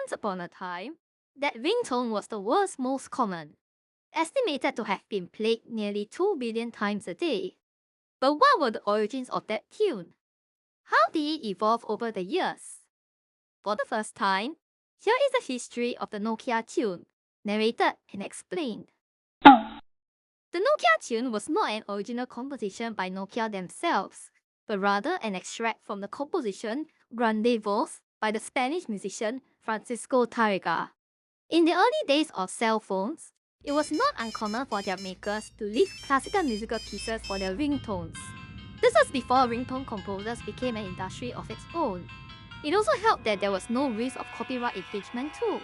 Once upon a time, that ringtone was the world's most common, estimated to have been played nearly 2 billion times a day. But what were the origins of that tune? How did it evolve over the years? For the first time, here is the history of the Nokia Tune, narrated and explained. The Nokia Tune was not an original composition by Nokia themselves, but rather an extract from the composition Grande Voz by the Spanish musician Francisco Tárrega. In the early days of cell phones, it was not uncommon for their makers to leave classical musical pieces for their ringtones. This was before ringtone composers became an industry of its own. It also helped that there was no risk of copyright infringement too.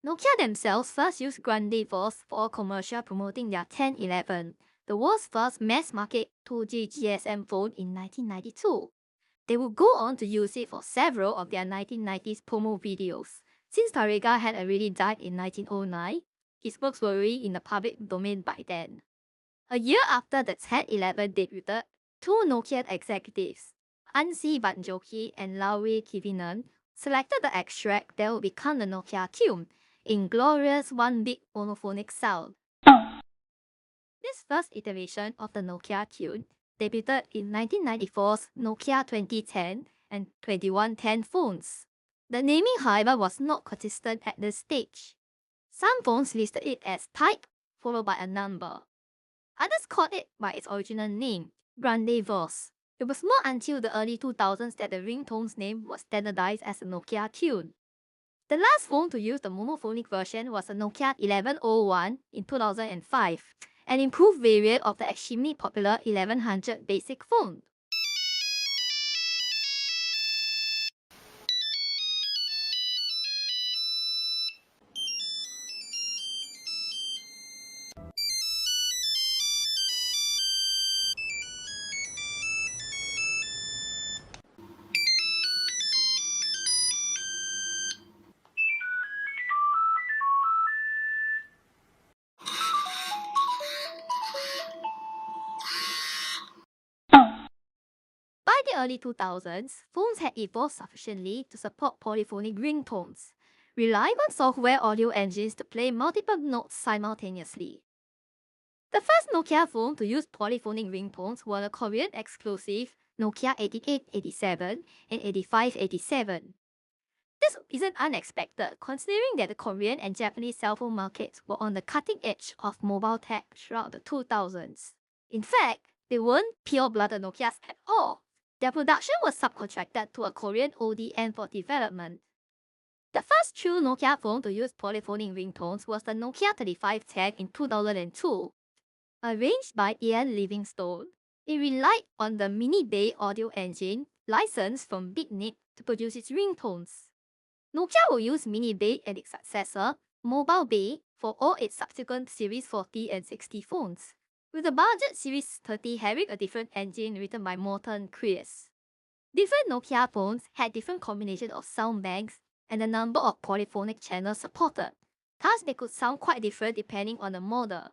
Nokia themselves first used Grande Voz for a commercial promoting their 1011, the world's first mass-market 2G GSM phone in 1992. They would go on to use it for several of their 1990s promo videos. Since Tárrega had already died in 1909, his works were already in the public domain by then. A year after the 1011 debuted, two Nokia executives, Anssi Vanjoki and Lauri Kivinen, selected the extract that would become the Nokia Tune, in glorious one big monophonic sound. This first iteration of the Nokia Tune debuted in 1994's Nokia 2010 and 2110 phones. The naming, however, was not consistent at this stage. Some phones listed it as type followed by a number. Others called it by its original name, Grande Voz. It was not until the early 2000s that the ringtone's name was standardized as the Nokia Tune. The last phone to use the monophonic version was the Nokia 1101 in 2005, an improved variant of the extremely popular 1100 basic phone. By the early 2000s, phones had evolved sufficiently to support polyphonic ringtones, relying on software audio engines to play multiple notes simultaneously. The first Nokia phone to use polyphonic ringtones were the Korean exclusive Nokia 8887 and 8587. This isn't unexpected, considering that the Korean and Japanese cell phone markets were on the cutting edge of mobile tech throughout the 2000s. In fact, they weren't pure-blooded Nokias at all. Their production was subcontracted to a Korean ODM for development. The first true Nokia phone to use polyphonic ringtones was the Nokia 3510 in 2002. Arranged by Ian Livingstone, it relied on the Mini Bay audio engine licensed from Bitnit to produce its ringtones. Nokia will use Mini Bay and its successor, Mobile Bay, for all its subsequent Series 40 and 60 phones, with the budget Series 30 having a different engine written by Morton Chris. Different Nokia phones had different combinations of sound banks and the number of polyphonic channels supported, thus they could sound quite different depending on the model.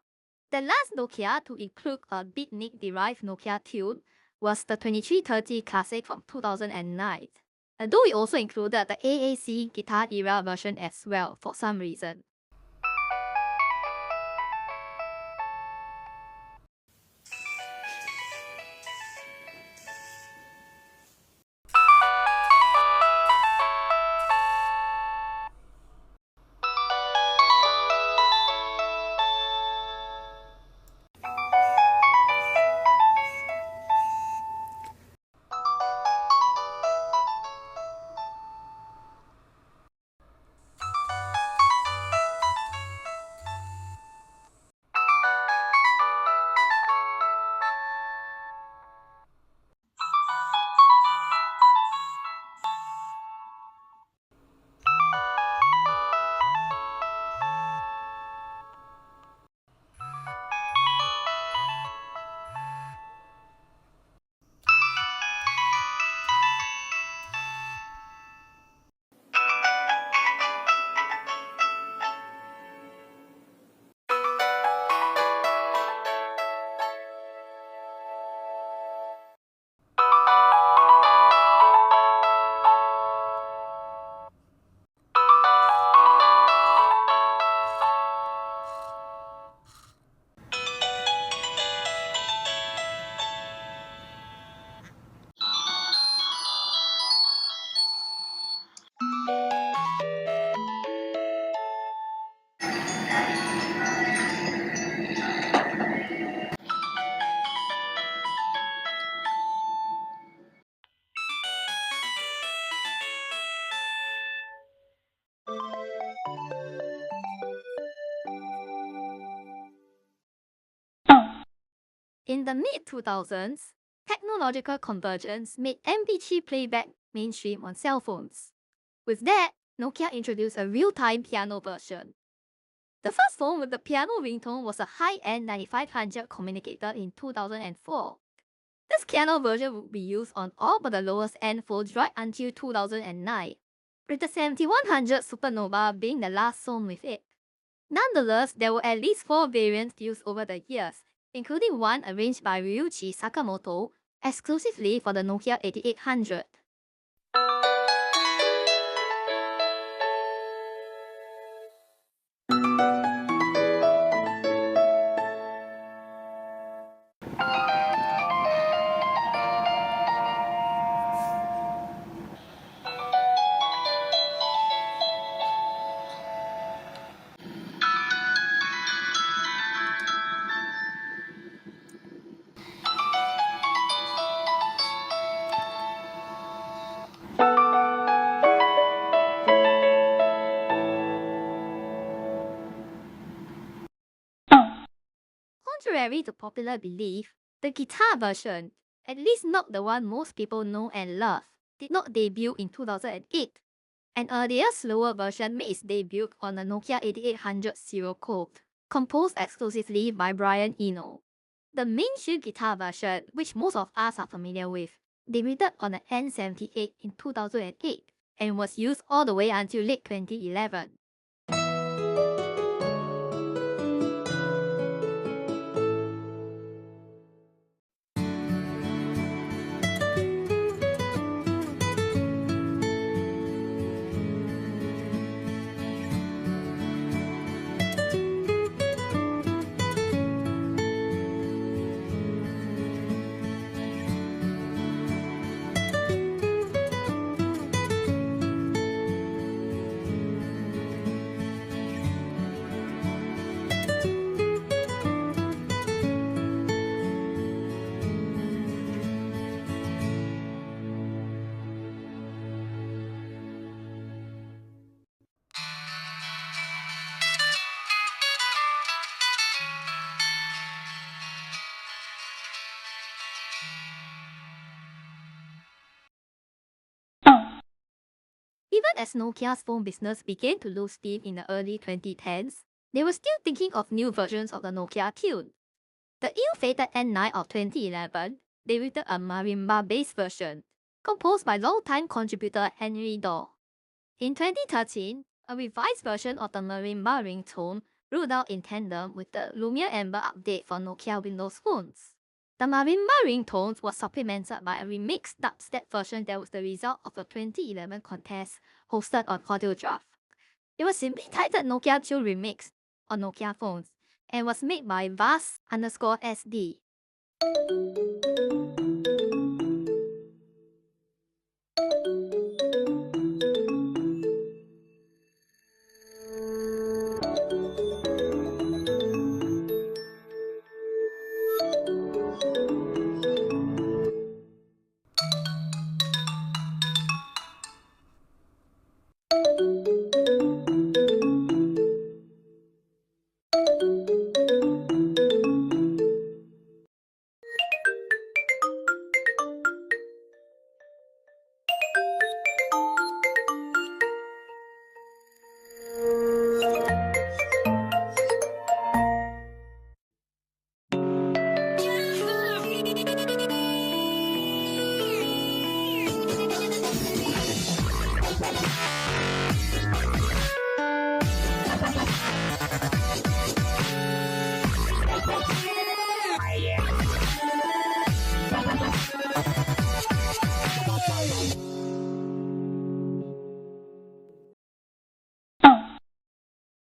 The last Nokia to include a Bitnik-derived Nokia Tune was the 2330 Classic from 2009, although it also included the AAC Guitar Era version as well for some reason. In the mid-2000s, technological convergence made MP3 playback mainstream on cell phones. With that, Nokia introduced a real-time piano version. The first phone with the piano ringtone was a high-end 9500 communicator in 2004. This piano version would be used on all but the lowest-end phones right until 2009, with the 7100 Supernova being the last sold with it. Nonetheless, there were at least 4 variants used over the years, including one arranged by Ryuichi Sakamoto exclusively for the Nokia 8800. Contrary to popular belief, the guitar version, at least not the one most people know and love, did not debut in 2008. An earlier, slower version made its debut on the Nokia 8800 serial code, composed exclusively by Brian Eno. The mainstream guitar version, which most of us are familiar with, debuted on the N78 in 2008 and was used all the way until late 2011. Even as Nokia's phone business began to lose steam in the early 2010s, they were still thinking of new versions of the Nokia Tune. The ill-fated N9 of 2011 debuted a marimba-based version, composed by long-time contributor Henry Daw. In 2013, a revised version of the marimba ringtone rolled out in tandem with the Lumia Amber update for Nokia Windows phones. The marimba ringtone was supplemented by a remixed dubstep version that was the result of the 2011 contest hosted on AudioDraft. It was simply titled Nokia Tune Remix on Nokia phones and was made by Vas_SD.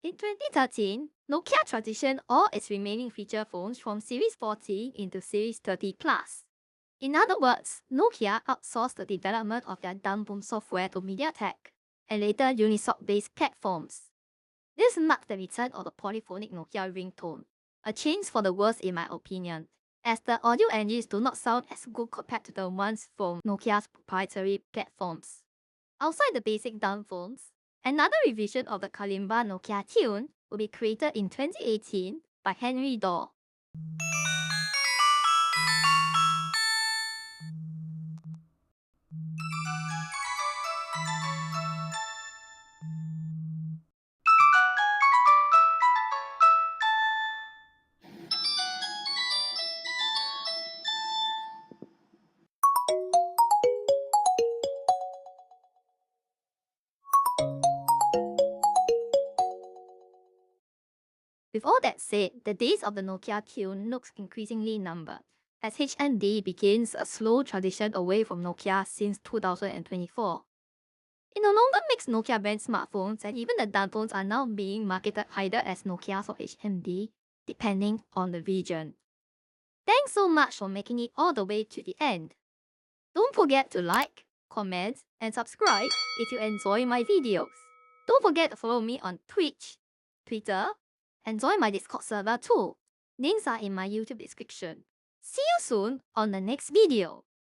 In 2013, Nokia transitioned all its remaining feature phones from Series 40 into Series 30 Plus. In other words, Nokia outsourced the development of their dumb software to MediaTek and later Unisoc-based platforms. This marked the return of the polyphonic Nokia ringtone, a change for the worse in my opinion, as the audio engines do not sound as good compared to the ones from Nokia's proprietary platforms. Outside the basic dumb phones, another revision of the Kalimba Nokia Tune will be created in 2018 by Henry Daw. With all that said, the days of the Nokia Tune looks increasingly numbered, as HMD begins a slow transition away from Nokia since 2024. It no longer makes Nokia brand smartphones, and even the dumb phones are now being marketed either as Nokia's or HMD, depending on the region. Thanks so much for making it all the way to the end. Don't forget to like, comment, and subscribe if you enjoy my videos. Don't forget to follow me on Twitch, Twitter, and join my Discord server too. Links are in my YouTube description. See you soon on the next video.